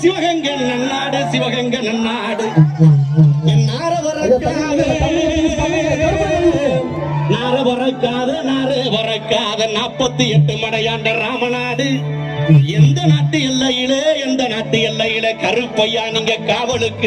சிவகங்கை நன்னாடு சிவகங்கை நன்னாடு நார வரக்காத 48 மடையாண்ட ராமநாடு. எந்த நாட்டு எல்லையிலே கருப்பையா நீங்க காவலுக்கு